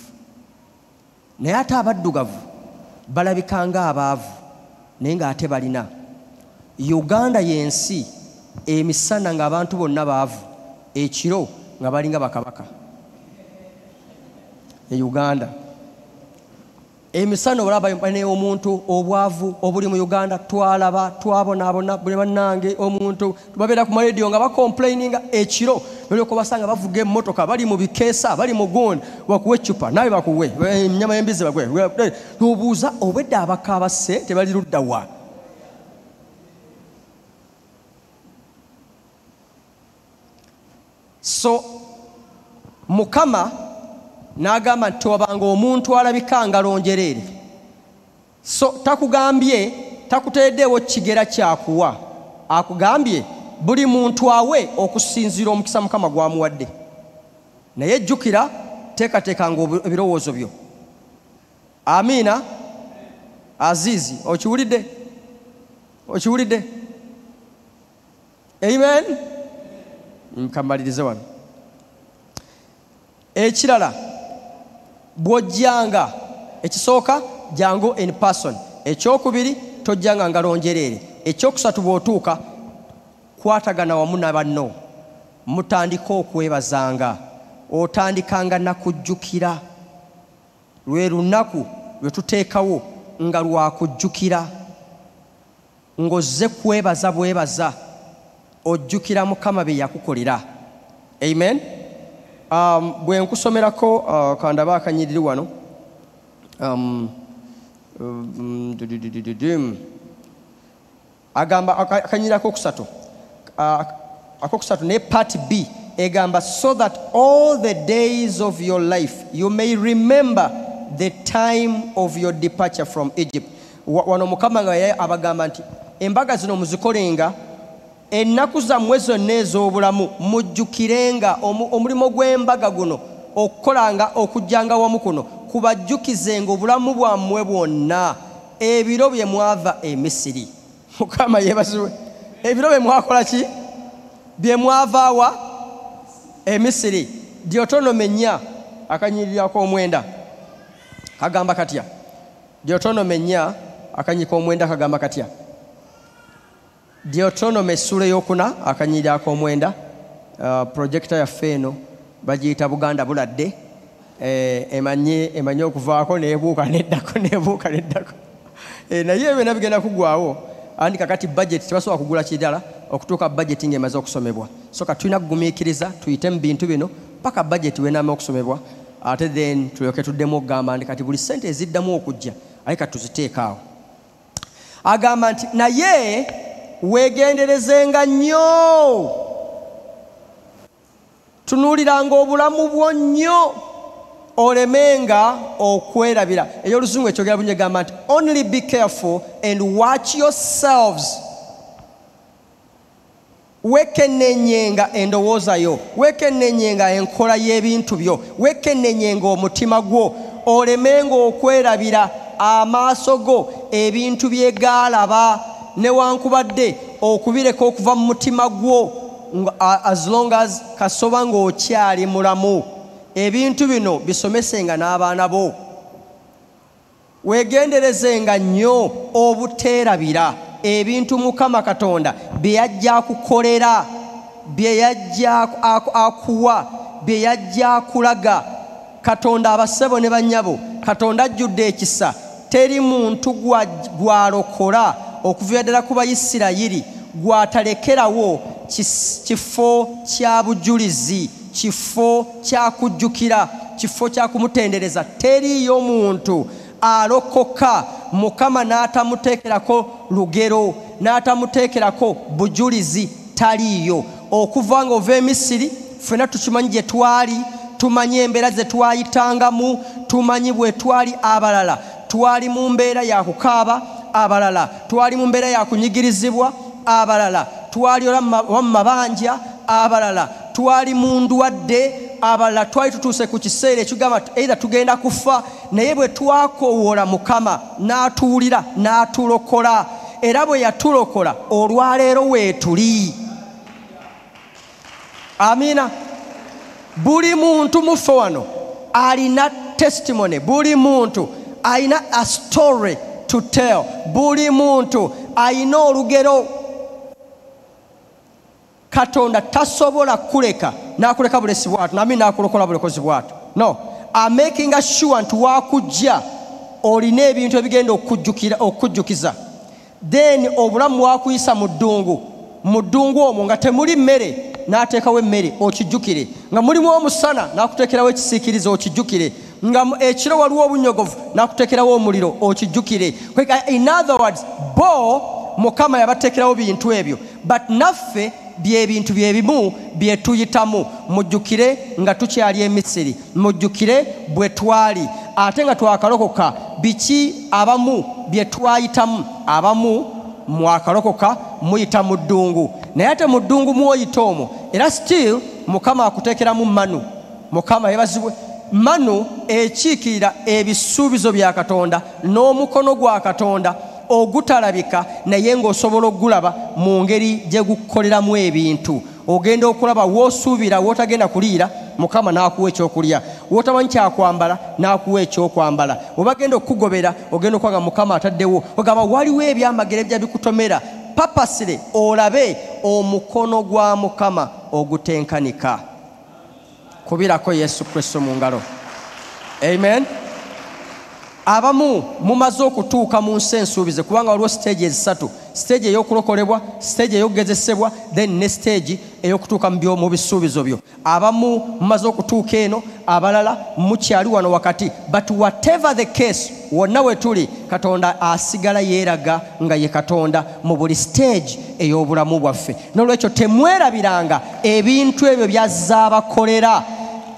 Naye ate abaddugavu balabikanga abaavu naye ng'ate balina. Uganda y'ensi emisana ng'abantu bonna baavu, ekiro nga balinga bakabaka. Uganda emisano olaba ne omuntu obwavu obuli mu Uganda twalaba twabonaabona buli bannange omuntu babeera ku radio nga bakomplaininga ekiro olyoka basanga bavuga emmotoka bali mu bikeesa bali mu gundi bakuwe eccupa nawe bakuwe ennyama y'embizi bagwe n'obuuza obwedde abakaabase tebali ludda wa. So Mukama n'agamba nti wabanga omuntu alabika nga lonjereere. So takugambye takuteeddeewo kigera kyakuwa, akugambye buli muntu awe okusinziira omukisa Mukama gwamuwadde. Naye jjukira teekateekanga ebirowoozo byo. Amiina. Azizi okiwulidde? Okiwulidde? Amen. Nkamalirize wano. Ekirala bw'ojjanga ekisooka jangu in person, ekyokubiri tojjanga nga lonjereere, ekyokusatu bw'otuuka kwatagana wamu na banno mutandika okwebazanga, otandikanga nakujjukira. Lwe lunaku lwe tuteekawo nga lwakujjukira ng'ozze kwebaza bwebaza ojjukira Mukama bye yakukolera. Amen. Bwe nkusomerako kandaba akanyiriri wano agamba akanyiriri akokusatu ne part B egamba so that all the days of your life you may remember the time of your departure from Egypt. Wano Mukama nga yaye abagamba nti embaga zino muzikolenga ennaku zammwe zonna ez'obulamu mujjukirenga omulimo gw'embaga guno okukolanga okujjanga wamu kuno kubajjukizenga obulamu bwammwe bwonna ebiro bye mwava e Misiri. Mukama yeebazibwe. Ebiro bye mwakola ki? Bye mwava wa e Misiri. Deuteronomy 4 akanyiriri ak'omwenda kagamba katya? Deuteronomy 4 akanyiriri ak'omwenda kagamba katya? Deuteronomy sura yokuna akanyiriri ak'omwenda projector yaffe eno bagiyita Buganda buladde emanye okuvaako neebuuka neddako naye ebyo bigenda kugwawo andi kakati budget tebasobola kugula kirala okutuuka budget ng'emaze okusomebwa. So katulina kugumiikiriza tuyite mu bintu bino paka budget wenaama okusomebwa ate then tulyoke tuddemu okugamba nti kati buli ssente eziddamu okujja aye kati tuziteekaawo. Agamba nti naye weegenderezenga nnyo, tunuuliranga obulamu bwo nnyo olemenga okwerabira. Ey'Oluzungu ekyogera bunye gamba nti only be careful and watch yourselves. Weekennenyenga endowooza yo, weekennenyenga enkola y'ebintu byo, weekennenyenga omutima gwo olemenga okwerabira amaaso go ebintu bye gaalaba newankubadde okubireka okuva mu mutima gwo as long as kasoba ng'okyali mulamu. Ebintu bino bisomesenga n'abaana bo. Weegenderezenga nnyo obuteerabira ebintu Mukama Katonda bye yajja akukolera, bye yajja akuwa, bye yajja akulaga. Katonda abassebo ne bannyabo, Katonda ajjudde ekisa. Teri muntu gwalokola okuva ddala ku Bayisirayiri gwatalekerawo kifo kya bujulizi, kifo kya kujjukira, kifo kya kumutendereza. Teriyo muntu alokoka Mukama n'atamuteekerako lugero, n'atamuteekerako bujulizi, taliyo. Okuva nga ova e Misiri ffenna tukimanyi gye twali, tumanyi embeera ze twayitangamu, tumanyi bwe twali. Abalala twali mu mbeera ya kukaaba, abalala twali mu mbeera ya kunyigirizibwa, abalala twali mu mabanja, abalala twali mu ndwadde, abalala twali tutuuse ku kiseera ekigamba either tugenda kufa. Naye bwe twakoowoola Mukama n'atuwulira n'atulokola, era bwe yatulokola olwaleero weetuli. Amiina. Buli muntu muffe wano alina testimony, buli muntu alina a story to tell, buli muntu alina olugero. Katonda tasobola kuleka n'akuleka bulesi bwatu nami n'akulokola bulokozi bwatu. No, I'm making sure nti wakujja olina ebintu ebigenda okujjukiza. Then obulamu bwakuyisa mu ddungu omwo nga temuli mmere n'ateekawo emmere okijjukire, nga mulimu omusana n'akuteekerawo ekisiikirize okijjukire, nga ekiro waliwo obunyogovu n'akuteekerawo omuliro okijjukire. In other words, bo Mukama yabateekerawo bintu ebyo, but naffe byebintu byebimu byetuyitamu. Mujjukire nga tukyali e Misiri, mujjukire bwe twali, ate nga twakalokoka biki abamu bye twayitamu. Abamu mwakalokoka muyita mu ddungu, naye ate mu ddungu mwoyita omwo era still Mukama akuteekeramu manu. Mukama yebazibwe. Manu ekiikirira ebisuubizo bya Katonda n'omukono gwa Katonda ogutalabika, naye ng'osobola okugulaba mu ngeri gye gukoleramu ebintu. Ogenda okulaba w'osuubira w'otagenda kuliira, Mukama n'akuwa ekyokulya, w'otamanyi kyakwambala n'akuwa ekyokwambala. Obagenda okukugobera ogenda okwaga Mukama ataddewo, ogamba waliwo ebyamagero ebya bikutomera papasire olabe omukono gwa Mukama ogutenkanika. Kubirako Yesu Kristo mu ngalo. Amen. Abamu mumaze okutuuka mu nsi ensuubize, kubanga waliwo stage ezisatu: stage ey'okulokolebwa, stage ey'okugezesebwa, then ne stage ey'okutuuka mu bisuubizo byo. Abamu mumaze okutuuka eno, abalala mukyali wano wakati. But whatever the case, wonna we tuli, Katonda asigala yeeraga nga ye Katonda mu buli stage ey'obulamu bwaffe. N'olwekyo temwerabiranga ebintu ebyo byazza abakolera.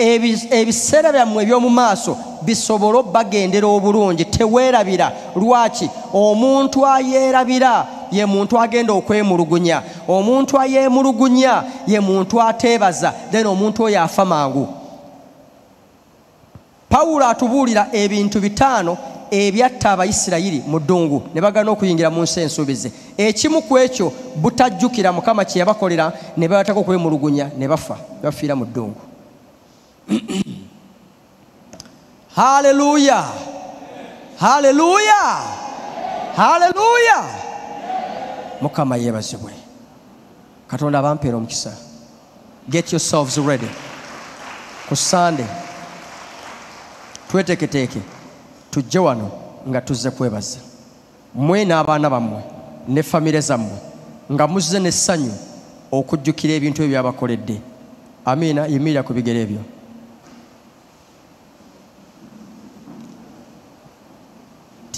Ebiseera byammwe eby'omu maaso bisobola obbagendera obulungi. Teweerabira. Lwaki? Omuntu ayeerabira ye muntu agenda okwemulugunya. Omuntu ayeemulugunya ye muntu ateebaza, then omuntu oyo afa mangu. Pawulo atubuulira ebintu 5 ebyatta Abayisirayiri mu ddungu ne bagana okuyingira mu nsi ensuubize. Ekimu ku ekyo butajjukira Mukama kye yabakolera, ne babatako okwemulugunya ne bafa, bafiira mu ddungu. Hallelujah. Hallelujah. Hallelujah. Mukama yebazibwe. Katonda abampeera omukisa. Get yourselves ready. Ku Sunday tweteeketeeke tujje wano nga tuzze kwebaza. Mmwe n'abaana bammwe ne famire zammwe nga muzze n'essanyu okujjukira ebintu ebyo byabakoledde. Amiina. Yimirira ku bigere ebyo.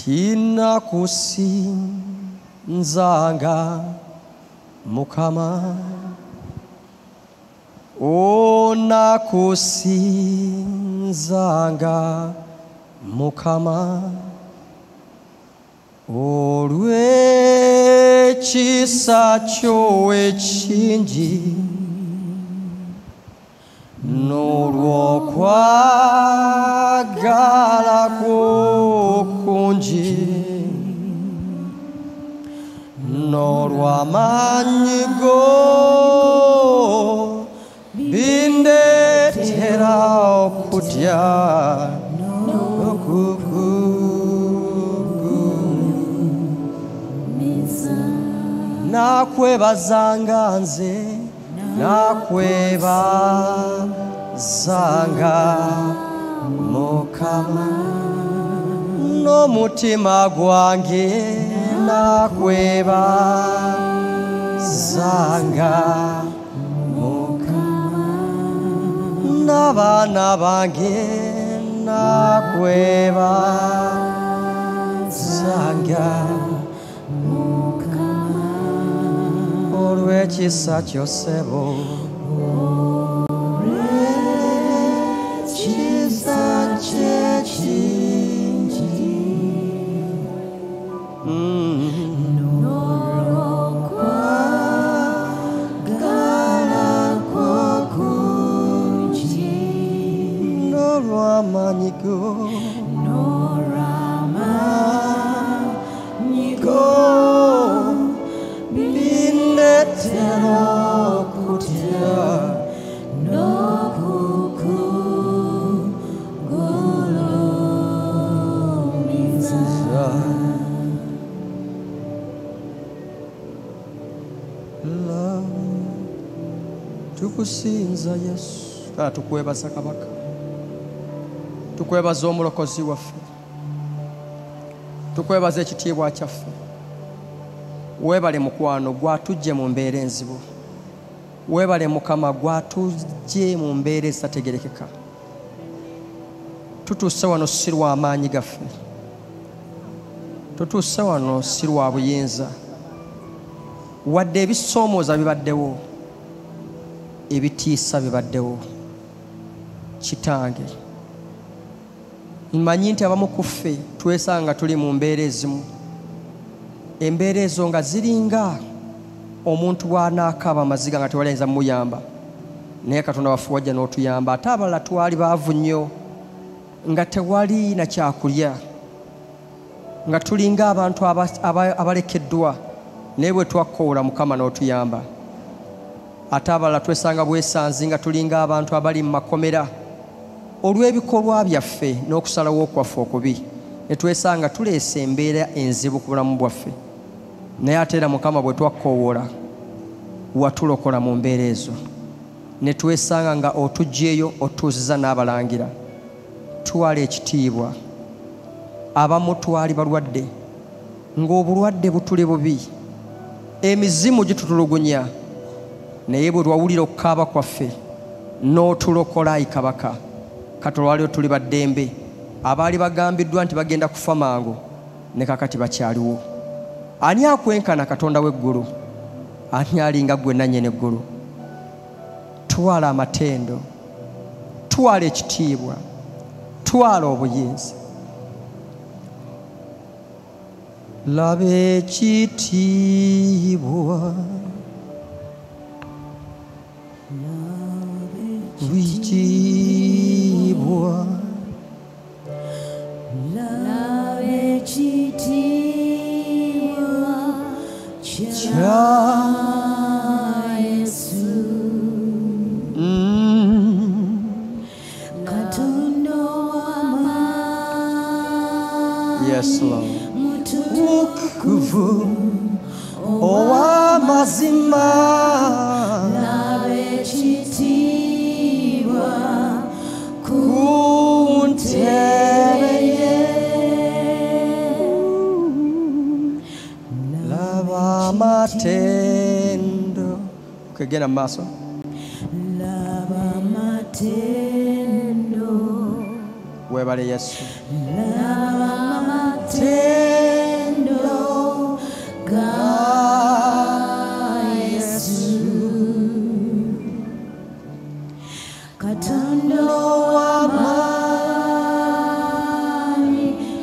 Tinakusinzanga Mukama, onakusinzanga Mukama, olw'ekisa kyo ekingi n'olw'okwagala kwo kungi, n'olw'amaanyi go bindeetera okutya n'okukugumiza. Nakwebazanga nze, nakwebazanga Mukama, n'omutima gwange nakwebazanga Mukama, n'abaana bange nakwebazanga Mukama, olw'ekisa kyo ssebo, olw'ekisa kye kingi, n'olw'okwagala kwo kungi, n'olw'amaanyi go, n'olw'amaanyi go bindeetera okutya n'okukugulumiza. Tukusinza Yesu. Tukwebaza Kabaka, tukwebaza omulokozi waffe, tukwebaza ekitiibwa kyaffe. Weebale mukwano gwatujje mu mbeera enzibu. Weebale Mukama gwatujje mu mbeera ezitategerekeka. Tutuuse wano si lwa amaanyi gaffe. Tutuuse wano si lwa buyinza. Wadde ebisoomooza bibaddewo, ebitiisa bibaddewo. Kitange, mmanyi nti abamu ku ffe twesanga tuli mu mbeera ezimu. Embeera ezo nga ziringa omuntu bw'anaakaaba amaziga nga tewali ayinza muyamba, naye Katonda waffe wajja n'otuyamba. Ate abalala twali baavu nnyo nga tewali na kyakulya, nga tulinga abantu abalekeddwa, naye bwe twakkoola Mukama n'otuyamba. Ate abalala twesanga bwesanzi nga tulinga abantu abali mu makomera olw'ebikolwa byaffe n'okusalawo kwaffe okubi, ne twesanga tuleese embeera enzibu ku bulamu bwaffe. Naye ate era Mukama bwe twakkoowola watulokola mu mbeera ezo, ne twesanga nga otuggyeyo otuuziza n'abalangira. Twala ekitiibwa. Abamu twali balwadde, ng'obulwadde butuli bubi, emizimu gitutulugunya, naye bwe lwawulira okukaaba kwaffe n'otulokola, Ayi Kabaka. Kati olwaliro tuli baddembe. Abaali bagambiddwa nti bagenda kufa mangu, ne kakati bakyaliwo. Ani akwenkana Katonda w'eggulu? Ani alinga ggwe nannyini eggulu? Twala amatendo, twala ekitiibwa, twala obuyinza. Laba ekitiibwa, ekitiibwa, laba ekitiibwa kya Yesu. Katonda w'amaanyi. Yes, Lord. Mutukuvu ow'amazima, laba ekitiibwa ku ntebe ye. Laba amatendo. Kegenda mu maaso. Laba amatendo. Weebale Yesu. Laba amatendo ga Yesu. Katonda w'amaanyi,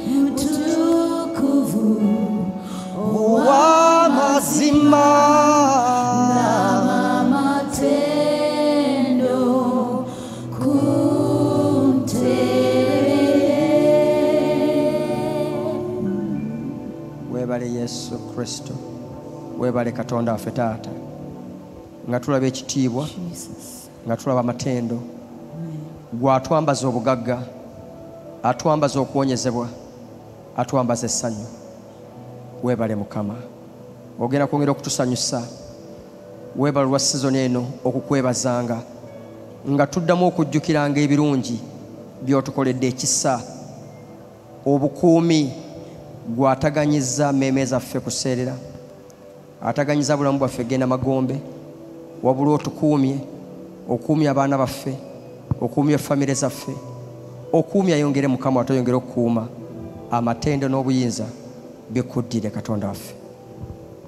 mutukuvu ow'amazima, laba amatendo ku ntebe ye. Weebale Yesu Kristo. Weebale Katonda waffe Taata, nga tulaba ekitiibwa, nga tulaba amatendo. Gw'atwambaza obugagga, atwambaza okuwonyezebwa, atwambaza essanyu. Weebale Mukama, ogenda kwongera okutusanyusa. Weebale lwa sizoni eno okukwebazanga, nga tuddamu okujjukiranga ebirungi by'otukoledde, ekisa, obukuumi. Gw'ataganyiza mmeeme zaffe kuseerera, ataganyiza bulamu bwaffe genda magombe, wabula otukuumye, okuumye abaana baffe, okuumye famire zaffe, okuumye ayongere Mukama atayongere okukuuma. Amatendo n'obuyinza bikuddire Katonda waffe.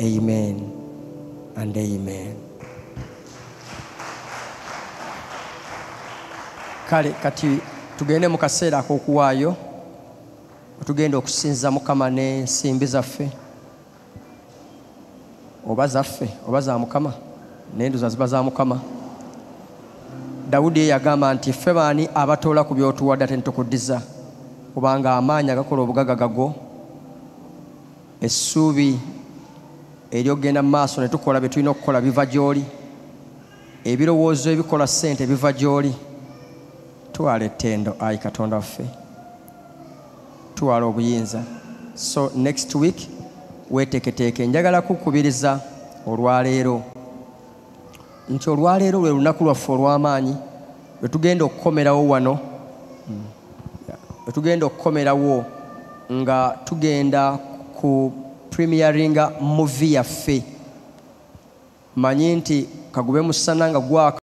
Amen and amen. Kale kati tugende mu kaseera ak'okuwaayo, tugenda okusinza Mukama n'ensimbi zaffe, oba zaffe oba za Mukama, n'enduza ziba za Mukama. Dawudi ye yagamba nti ffe baani abatoola ku by'otuwadde ate netukuddiza, kubanga amaanyi agakola obugagga gago. Essuubi eryogenda mu maaso ne tukola bye tulina okukola biva gy'oli, ebirowoozo ebikola ssente biva gy'oli. Twala ettendo, Ayi Katonda waffe, twala obuyinza. So next week weeteeketeeke. Njagala kukubiriza olwaleero nti olwaleero lwe lunaku lwaffe olw'amaanyi lwe tugenda okukomerawo wano, lwe tugenda okukomerawo nga tugenda ku premieringa movie yaffe. Manyi nti kagube musana nga gwaka